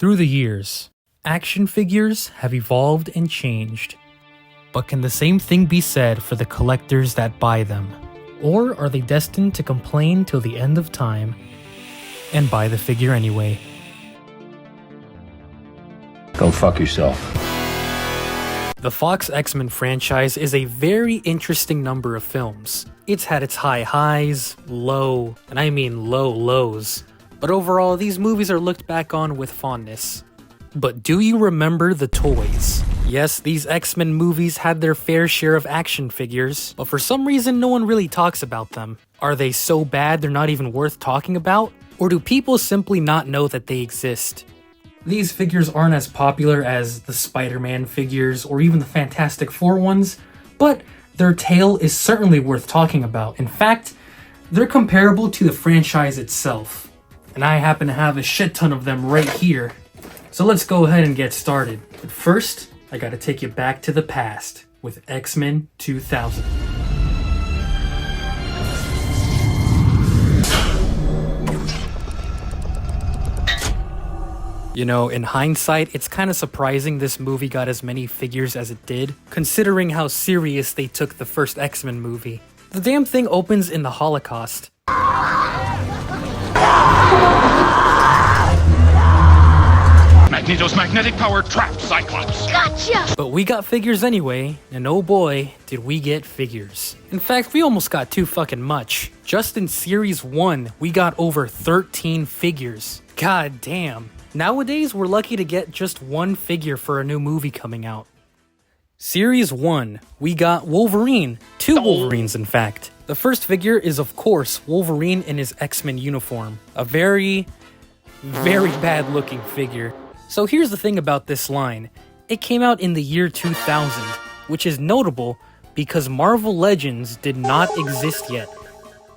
Through the years, action figures have evolved and changed. But can the same thing be said for the collectors that buy them? Or are they destined to complain till the end of time and buy the figure anyway? Go fuck yourself. The Fox X-Men franchise is a very interesting number of films. It's had its high highs, low, and I mean low lows. But overall, these movies are looked back on with fondness. But do you remember the toys? Yes, these X-Men movies had their fair share of action figures, but for some reason no one really talks about them. Are they so bad they're not even worth talking about? Or do people simply not know that they exist? These figures aren't as popular as the Spider-Man figures or even the Fantastic Four ones, but their tale is certainly worth talking about. In fact, they're comparable to the franchise itself. And I happen to have a shit ton of them right here. So let's go ahead and get started. But first, I gotta take you back to the past with X-Men 2000. You know, in hindsight, it's kind of surprising this movie got as many figures as it did, considering how serious they took the first X-Men movie. The damn thing opens in the Holocaust. Magneto's magnetic power trapped Cyclops. Gotcha! But we got figures anyway, and oh boy, did we get figures. In fact, we almost got too fucking much. Just in Series 1, we got over 13 figures. God damn. Nowadays, we're lucky to get just one figure for a new movie coming out. Series 1, we got Wolverine. 2 Wolverines, in fact. The first figure is, of course, Wolverine in his X-Men uniform. A very bad looking figure. So here's the thing about this line. It came out in the year 2000, which is notable because Marvel Legends did not exist yet.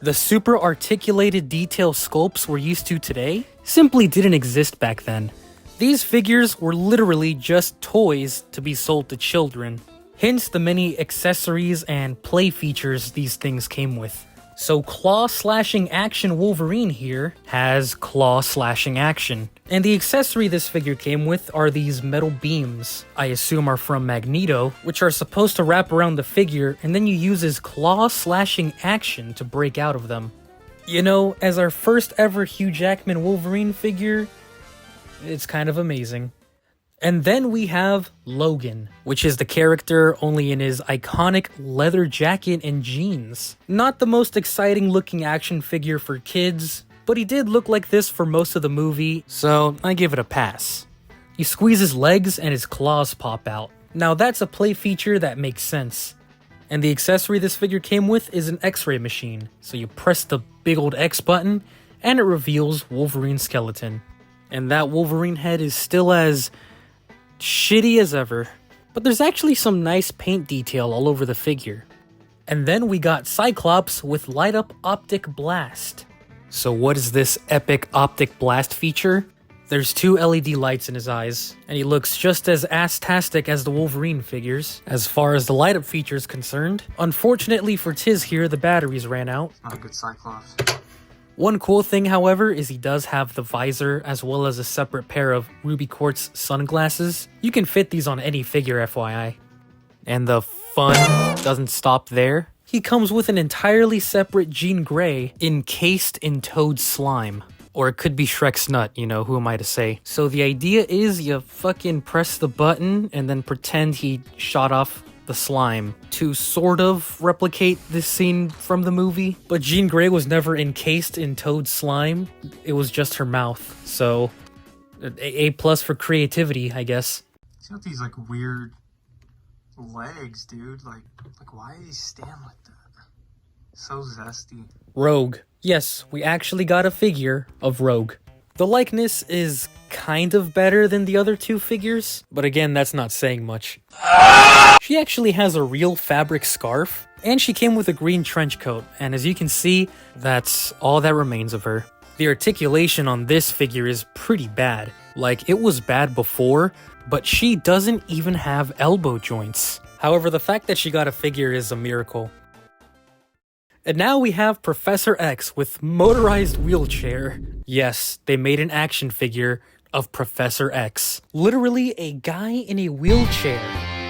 The super articulated detail sculpts we're used to today simply didn't exist back then. These figures were literally just toys to be sold to children, hence the many accessories and play features these things came with. So claw-slashing action Wolverine here has claw-slashing action. And the accessory this figure came with are these metal beams, I assume are from Magneto, which are supposed to wrap around the figure and then you use his claw-slashing action to break out of them. You know, as our first ever Hugh Jackman Wolverine figure, it's kind of amazing. And then we have Logan, which is the character only in his iconic leather jacket and jeans. Not the most exciting looking action figure for kids, but he did look like this for most of the movie, so I give it a pass. You squeeze his legs and his claws pop out. Now that's a play feature that makes sense. And the accessory this figure came with is an X-ray machine, so you press the big old X button and it reveals Wolverine's skeleton. And that Wolverine head is still as shitty as ever, but there's actually some nice paint detail all over the figure. And then we got Cyclops with light up optic blast. So what is this epic optic blast feature? There's 2 LED lights in his eyes, and he looks just as ass-tastic as the Wolverine figures. As far as the light up feature is concerned, unfortunately for Tiz here, the batteries ran out. Not a good Cyclops. One cool thing, however, is he does have the visor as well as a separate pair of ruby quartz sunglasses. You can fit these on any figure, FYI. And the fun doesn't stop there. He comes with an entirely separate Jean Grey encased in Toad's slime. Or it could be Shrek's nut, you know, who am I to say? So the idea is you fucking press the button and then pretend he shot off the slime to sort of replicate this scene from the movie. But Jean Grey was never encased in Toad's slime. It was just her mouth. So A+ for creativity, I guess. He's got these like weird legs, dude. Like why does he stand like that? So zesty. Rogue. Yes, we actually got a figure of Rogue. The likeness is kind of better than the other 2 figures, but again, that's not saying much. She actually has a real fabric scarf, and she came with a green trench coat, and as you can see, that's all that remains of her. The articulation on this figure is pretty bad. Like, it was bad before, but she doesn't even have elbow joints. However, the fact that she got a figure is a miracle. And now we have Professor X with motorized wheelchair. Yes, they made an action figure of Professor X. Literally a guy in a wheelchair.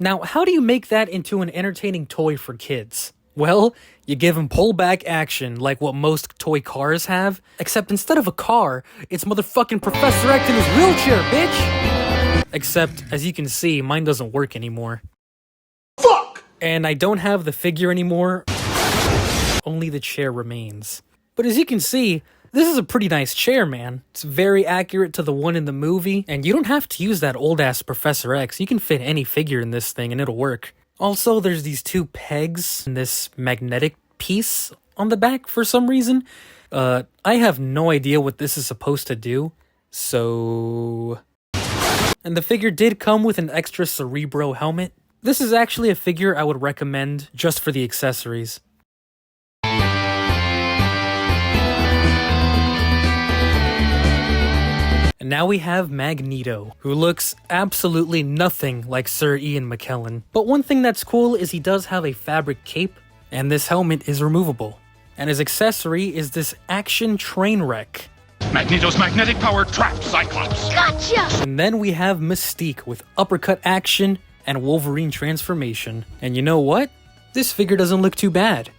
Now, how do you make that into an entertaining toy for kids? Well, you give him pullback action like what most toy cars have, except instead of a car, it's motherfucking Professor X in his wheelchair, bitch! Except, as you can see, mine doesn't work anymore. Fuck! And I don't have the figure anymore, only the chair remains. But as you can see, this is a pretty nice chair, man. It's very accurate to the one in the movie, and you don't have to use that old-ass Professor X. You can fit any figure in this thing and it'll work. Also, there's these two pegs and this magnetic piece on the back for some reason. I have no idea what this is supposed to do, so... And the figure did come with an extra Cerebro helmet. This is actually a figure I would recommend just for the accessories. And now we have Magneto, who looks absolutely nothing like Sir Ian McKellen. But one thing that's cool is he does have a fabric cape, and this helmet is removable. And his accessory is this action train wreck. Magneto's magnetic power traps Cyclops. Gotcha! And then we have Mystique with uppercut action and Wolverine transformation. And you know what? This figure doesn't look too bad.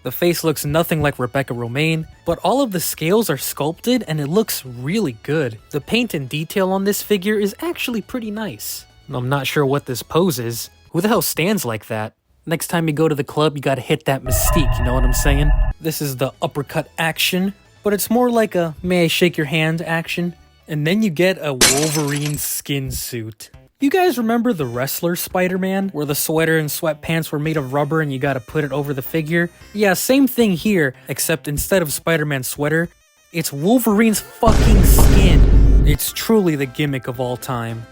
The face looks nothing like Rebecca Romaine, but all of the scales are sculpted and it looks really good. The paint and detail on this figure is actually pretty nice. I'm not sure what this pose is. Who the hell stands like that? Next time you go to the club, you gotta hit that Mystique, you know what I'm saying? This is the uppercut action, but it's more like a may I shake your hand action. And then you get a Wolverine skin suit. You guys remember the wrestler Spider-Man, where the sweater and sweatpants were made of rubber and you gotta put it over the figure? Yeah, same thing here, except instead of Spider-Man's sweater, it's Wolverine's fucking skin. It's truly the gimmick of all time.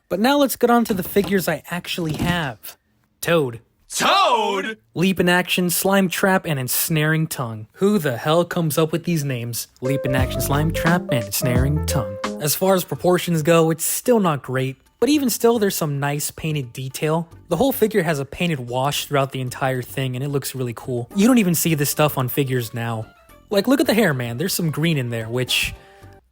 But now let's get on to the figures I actually have. Toad. Toad! Leap in action, slime trap, and ensnaring tongue. Who the hell comes up with these names? Leap in action, slime trap, and ensnaring tongue. As far as proportions go, it's still not great. But even still, there's some nice painted detail. The whole figure has a painted wash throughout the entire thing, and it looks really cool. You don't even see this stuff on figures now. Like, look at the hair, man. There's some green in there, which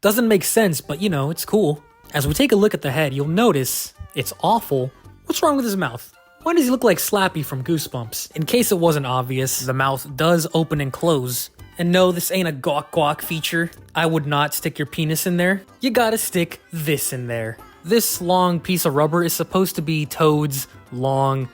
doesn't make sense, but you know, it's cool. As we take a look at the head, you'll notice it's awful. What's wrong with his mouth? Why does he look like Slappy from Goosebumps? In case it wasn't obvious, the mouth does open and close. And no, this ain't a gawk gawk feature. I would not stick your penis in there. You gotta stick this in there. This long piece of rubber is supposed to be Toad's long,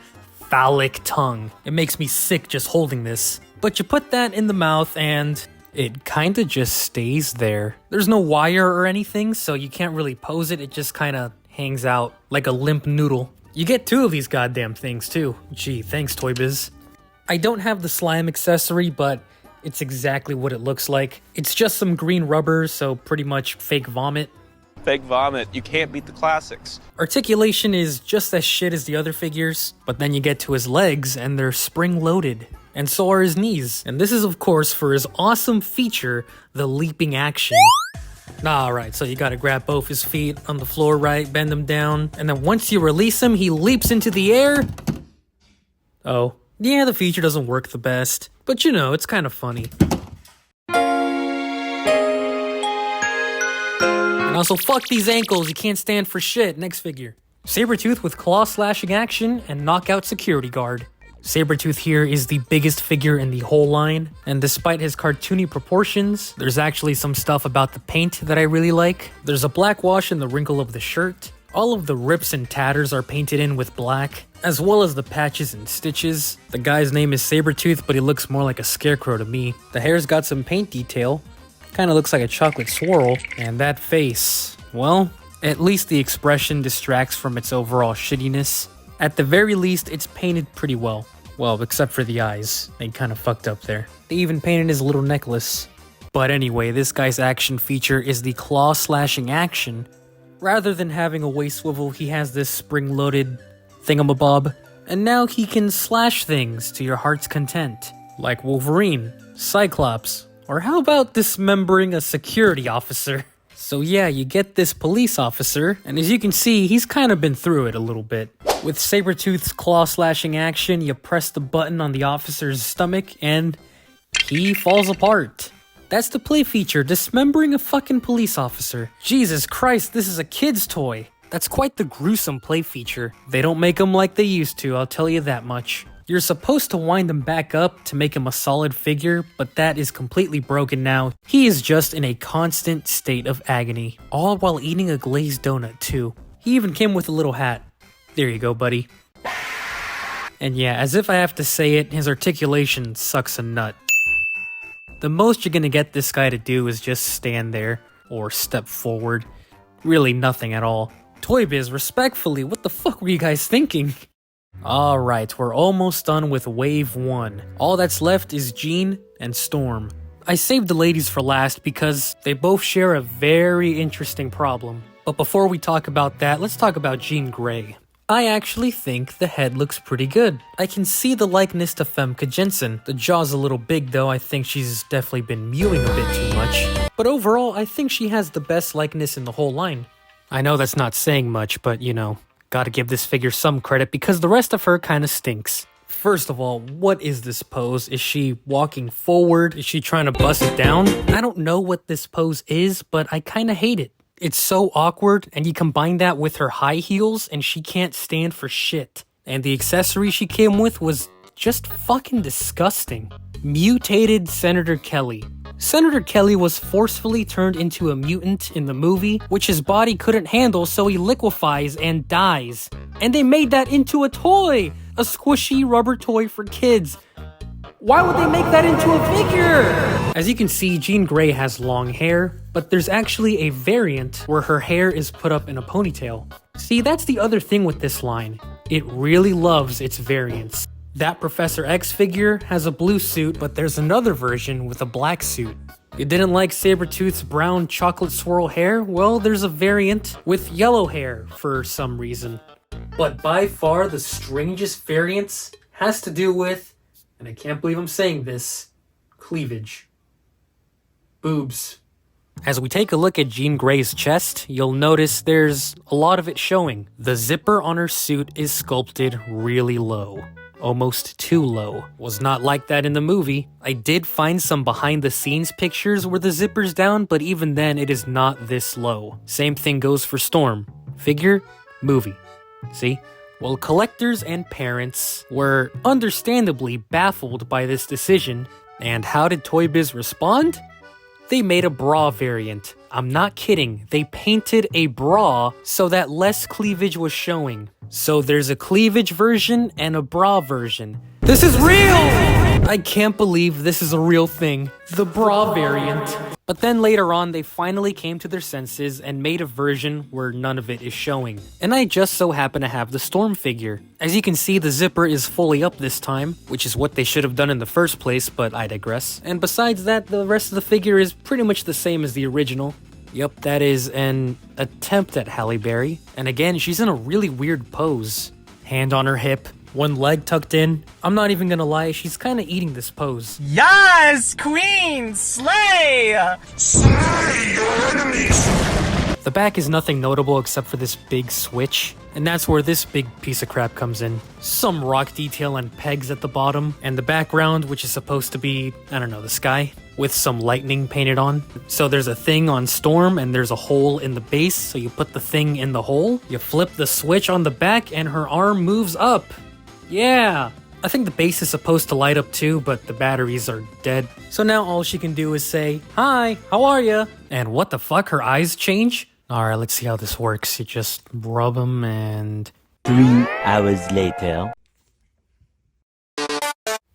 phallic tongue. It makes me sick just holding this. But you put that in the mouth and it kinda just stays there. There's no wire or anything, so you can't really pose it. It just kinda hangs out like a limp noodle. You get two of these goddamn things too. Gee, thanks Toy Biz. I don't have the slime accessory, but it's exactly what it looks like. It's just some green rubber, so pretty much fake vomit. Fake vomit. You can't beat the classics. Articulation is just as shit as the other figures, but then you get to his legs and they're spring-loaded. And so are his knees. And this is of course for his awesome feature, the leaping action. Alright, so you gotta grab both his feet on the floor, right? Bend them down. And then once you release him, he leaps into the air. Oh. Yeah, the feature doesn't work the best. But you know, it's kind of funny. And also, fuck these ankles, you can't stand for shit. Next figure. Sabretooth with claw slashing action and knockout security guard. Sabretooth here is the biggest figure in the whole line, and despite his cartoony proportions, there's actually some stuff about the paint that I really like. There's a black wash in the wrinkle of the shirt. All of the rips and tatters are painted in with black, as well as the patches and stitches. The guy's name is Sabretooth, but he looks more like a scarecrow to me. The hair's got some paint detail. Kinda looks like a chocolate swirl. And that face, well, at least the expression distracts from its overall shittiness. At the very least, it's painted pretty well. Well, except for the eyes. They kind of fucked up there. They even painted his little necklace. But anyway, this guy's action feature is the claw slashing action. Rather than having a waist swivel, he has this spring-loaded thingamabob. And now he can slash things to your heart's content. Like Wolverine, Cyclops, or how about dismembering a security officer? So yeah, you get this police officer, and as you can see, he's kind of been through it a little bit. With Sabretooth's claw slashing action, you press the button on the officer's stomach, and he falls apart. That's the play feature, dismembering a fucking police officer. Jesus Christ, this is a kid's toy. That's quite the gruesome play feature. They don't make them like they used to, I'll tell you that much. You're supposed to wind him back up to make him a solid figure, but that is completely broken now. He is just in a constant state of agony, all while eating a glazed donut too. He even came with a little hat. There you go, buddy. And yeah, as if I have to say it, his articulation sucks a nut. The most you're gonna get this guy to do is just stand there, or step forward. Really nothing at all. Toy Biz, respectfully, what the fuck were you guys thinking? Alright, we're almost done with Wave 1. All that's left is Jean and Storm. I saved the ladies for last because they both share a very interesting problem. But before we talk about that, let's talk about Jean Grey. I actually think the head looks pretty good. I can see the likeness to Femke Jensen. The jaw's a little big though, I think she's definitely been mewing a bit too much. But overall, I think she has the best likeness in the whole line. I know that's not saying much, but you know, gotta give this figure some credit because the rest of her kinda stinks. First of all, what is this pose? Is she walking forward? Is she trying to bust it down? I don't know what this pose is, but I kinda hate it. It's so awkward, and you combine that with her high heels, and she can't stand for shit. And the accessory she came with was just fucking disgusting. Mutated Senator Kelly. Senator Kelly was forcefully turned into a mutant in the movie, which his body couldn't handle, so he liquefies and dies. And they made that into a toy! A squishy rubber toy for kids. Why would they make that into a figure? As you can see, Jean Grey has long hair, but there's actually a variant where her hair is put up in a ponytail. See, that's the other thing with this line. It really loves its variants. That Professor X figure has a blue suit, but there's another version with a black suit. You didn't like Sabretooth's brown chocolate swirl hair? Well, there's a variant with yellow hair for some reason. But by far the strangest variance has to do with, and I can't believe I'm saying this, cleavage. Boobs. As we take a look at Jean Grey's chest, you'll notice there's a lot of it showing. The zipper on her suit is sculpted really low. Almost too low. Was not like that in the movie. I did find some behind the scenes pictures where the zipper's down, but even then it is not this low. Same thing goes for Storm. Figure, movie. See? Well, collectors and parents were understandably baffled by this decision, and how did Toy Biz respond? They made a bra variant. I'm not kidding, they painted a bra so that less cleavage was showing. So there's a cleavage version and a bra version. This is real! I can't believe this is a real thing. The bra variant. But then later on, they finally came to their senses and made a version where none of it is showing. And I just so happen to have the Storm figure. As you can see, the zipper is fully up this time, which is what they should have done in the first place, but I digress. And besides that, the rest of the figure is pretty much the same as the original. Yep, that is an attempt at Halle Berry. And again, she's in a really weird pose. Hand on her hip, one leg tucked in. I'm not even gonna lie, she's kinda eating this pose. Yes, Queen! Slay! Slay your enemies! The back is nothing notable except for this big switch, and that's where this big piece of crap comes in. Some rock detail and pegs at the bottom, and the background, which is supposed to be, I don't know, the sky, with some lightning painted on. So there's a thing on Storm, and there's a hole in the base, so you put the thing in the hole, you flip the switch on the back, and her arm moves up. Yeah! I think the base is supposed to light up too, but the batteries are dead. So now all she can do is say, "Hi, how are ya?" And what the fuck, her eyes change? Alright, let's see how this works. You just rub them and... 3 hours later.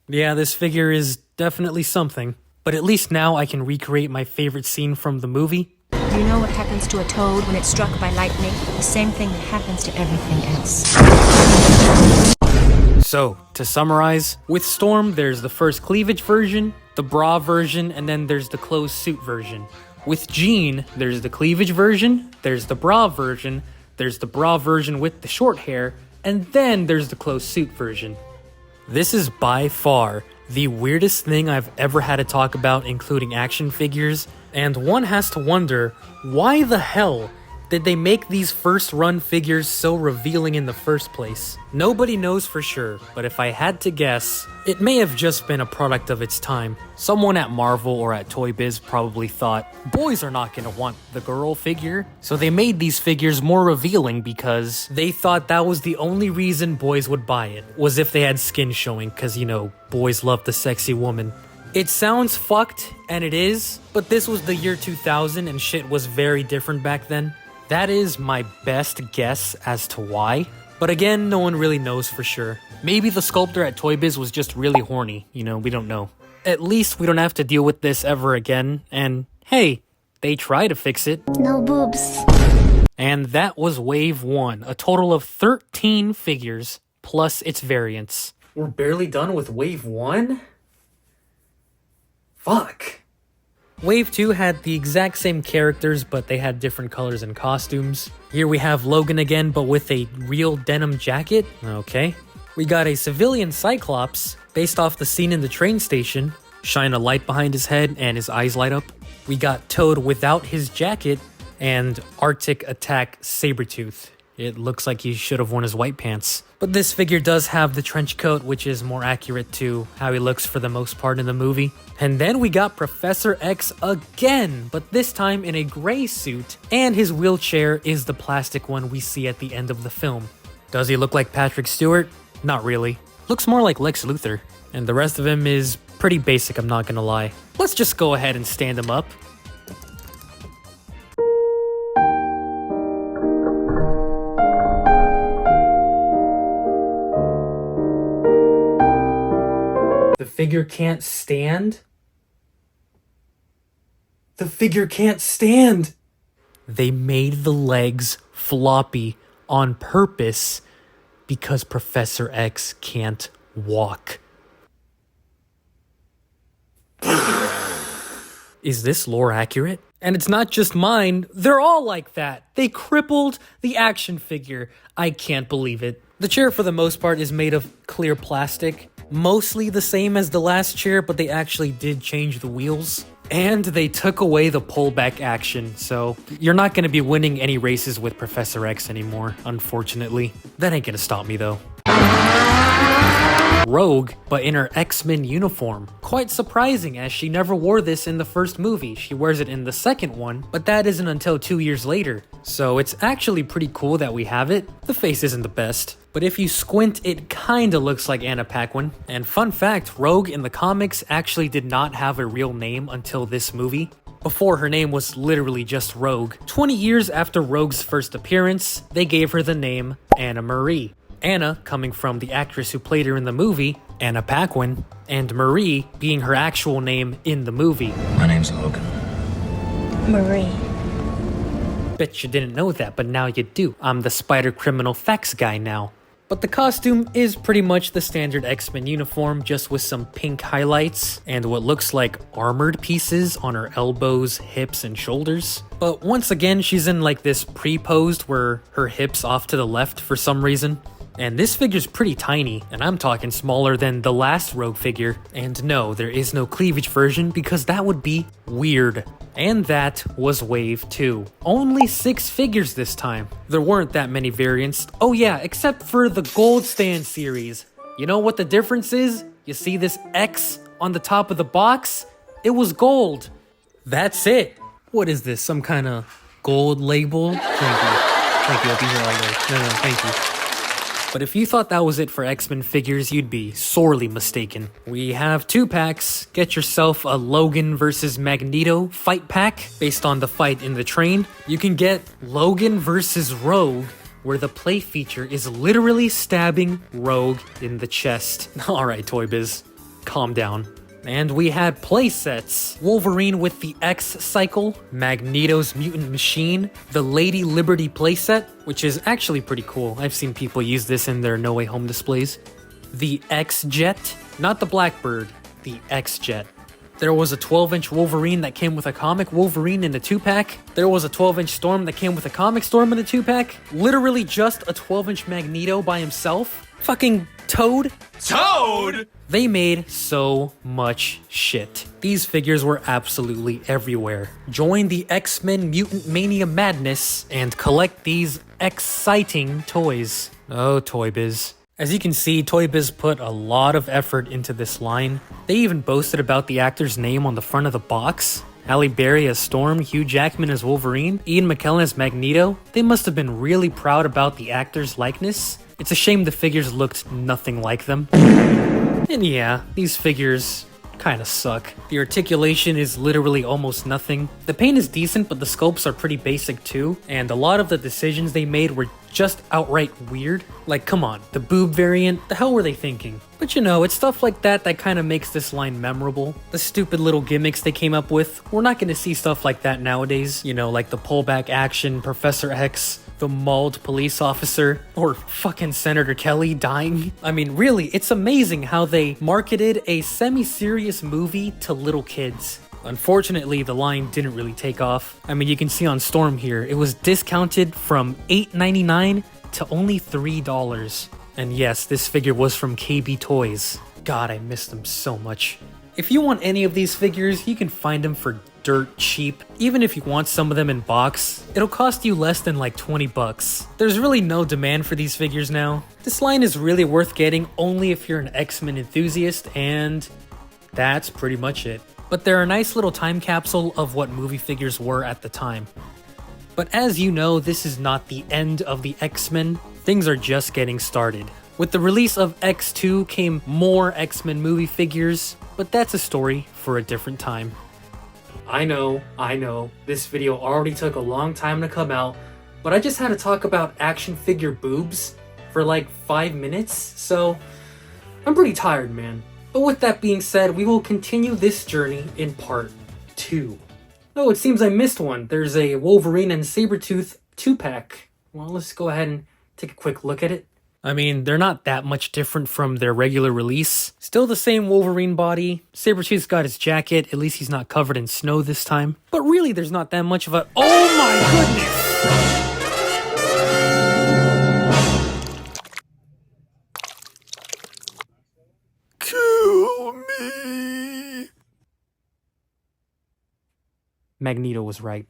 Yeah, this figure is definitely something. But at least now I can recreate my favorite scene from the movie. Do you know what happens to a toad when it's struck by lightning? The same thing that happens to everything else. So, to summarize, with Storm, there's the first cleavage version, the bra version, and then there's the closed suit version. With Jean, there's the cleavage version, there's the bra version, there's the bra version with the short hair, and then there's the closed suit version. This is by far the weirdest thing I've ever had to talk about, including action figures, and one has to wonder, why the hell did they make these first run figures so revealing in the first place? Nobody knows for sure, but if I had to guess, it may have just been a product of its time. Someone at Marvel or at Toy Biz probably thought, boys are not gonna want the girl figure, so they made these figures more revealing because they thought that was the only reason boys would buy it, was if they had skin showing, cause you know, boys love the sexy woman. It sounds fucked, and it is, but this was the year 2000 and shit was very different back then. That is my best guess as to why. But again, no one really knows for sure. Maybe the sculptor at Toy Biz was just really horny, you know, we don't know. At least we don't have to deal with this ever again, and hey, they try to fix it. No boobs. And that was Wave 1, a total of 13 figures, plus its variants. We're barely done with Wave 1? Fuck. Wave 2 had the exact same characters, but they had different colors and costumes. Here we have Logan again, but with a real denim jacket. Okay. We got a civilian Cyclops, based off the scene in the train station. Shine a light behind his head and his eyes light up. We got Toad without his jacket, and Arctic Attack Sabretooth. It looks like he should have worn his white pants. But this figure does have the trench coat, which is more accurate to how he looks for the most part in the movie. And then we got Professor X again, but this time in a gray suit, and his wheelchair is the plastic one we see at the end of the film. Does he look like Patrick Stewart? Not really. Looks more like Lex Luthor. And the rest of him is pretty basic, I'm not gonna lie. Let's just go ahead and stand him up. The figure can't stand? The figure can't stand! They made the legs floppy on purpose because Professor X can't walk. Is this lore accurate? And it's not just mine, they're all like that. They crippled the action figure. I can't believe it. The chair for the most part is made of clear plastic. Mostly the same as the last chair, but they actually did change the wheels. And they took away the pullback action, so you're not going to be winning any races with Professor X anymore, unfortunately. That ain't gonna stop me though. Rogue, but in her X-Men uniform. Quite surprising, as she never wore this in the first movie. She wears it in the second one, but that isn't until 2 years later. So it's actually pretty cool that we have it. The face isn't the best, but if you squint, it kinda looks like Anna Paquin. And fun fact, Rogue in the comics actually did not have a real name until this movie. Before, her name was literally just Rogue. 20 years after Rogue's first appearance, they gave her the name Anna Marie. Anna coming from the actress who played her in the movie, Anna Paquin, and Marie being her actual name in the movie. My name's Logan. Marie. Bet you didn't know that, but now you do. I'm the spider criminal facts guy now. But the costume is pretty much the standard X-Men uniform, just with some pink highlights and what looks like armored pieces on her elbows, hips, and shoulders. But once again, she's in like this pre-posed where her hips off to the left for some reason. And this figure's pretty tiny, and I'm talking smaller than the last Rogue figure. And no, there is no cleavage version because that would be weird. And that was Wave 2. Only 6 figures this time. There weren't that many variants. Oh yeah, except for the Gold Stand series. You know what the difference is? You see this X on the top of the box? It was gold. That's it. What is this, some kind of gold label? Thank you. Thank you, I'll be here all day. No, thank you. But if you thought that was it for X-Men figures, you'd be sorely mistaken. We have 2 packs. Get yourself a Logan vs. Magneto fight pack based on the fight in the train. You can get Logan vs. Rogue, where the play feature is literally stabbing Rogue in the chest. Alright, Toy Biz, calm down. And we had play sets. Wolverine with the X Cycle, Magneto's Mutant Machine, the Lady Liberty playset, which is actually pretty cool. I've seen people use this in their No Way Home displays. The X-Jet, not the Blackbird, the X-Jet. There was a 12-inch Wolverine that came with a comic Wolverine in a 2-pack. There was a 12-inch Storm that came with a comic Storm in a 2-pack. Literally just a 12-inch Magneto by himself. Fucking Toad. Toad? They made so much shit. These figures were absolutely everywhere. Join the X-Men Mutant Mania madness and collect these exciting toys. Oh, Toy Biz. As you can see, Toy Biz put a lot of effort into this line. They even boasted about the actor's name on the front of the box. Halle Berry as Storm, Hugh Jackman as Wolverine, Ian McKellen as Magneto. They must have been really proud about the actor's likeness. It's a shame the figures looked nothing like them. And yeah, these figures kinda suck. The articulation is literally almost nothing. The paint is decent, but the sculpts are pretty basic too, and a lot of the decisions they made were just outright weird. Like, come on, the boob variant, the hell were they thinking? But you know, it's stuff like that that kinda makes this line memorable. The stupid little gimmicks they came up with, we're not gonna see stuff like that nowadays. You know, like the pullback action, Professor X, the mauled police officer, or fucking Senator Kelly dying. I mean, really, it's amazing how they marketed a semi-serious movie to little kids. Unfortunately, the line didn't really take off. I mean, you can see on Storm here, it was discounted from $8.99 to only $3. And yes, this figure was from KB Toys. God, I miss them so much. If you want any of these figures, you can find them for dirt cheap. Even if you want some of them in box, it'll cost you less than like 20 bucks. There's really no demand for these figures now. This line is really worth getting only if you're an X-Men enthusiast, and that's pretty much it. But they're a nice little time capsule of what movie figures were at the time. But as you know, this is not the end of the X-Men. Things are just getting started. With the release of X2 came more X-Men movie figures, but that's a story for a different time. I know, this video already took a long time to come out, but I just had to talk about action figure boobs for like 5 minutes, so I'm pretty tired, man. But with that being said, we will continue this journey in part 2. Oh, it seems I missed one. There's a Wolverine and Sabretooth 2-pack. Well, let's go ahead and take a quick look at it. I mean, they're not that much different from their regular release. Still the same Wolverine body. Sabretooth's got his jacket, at least he's not covered in snow this time. But really, there's not that much of a— oh my goodness! Kill me! Magneto was right.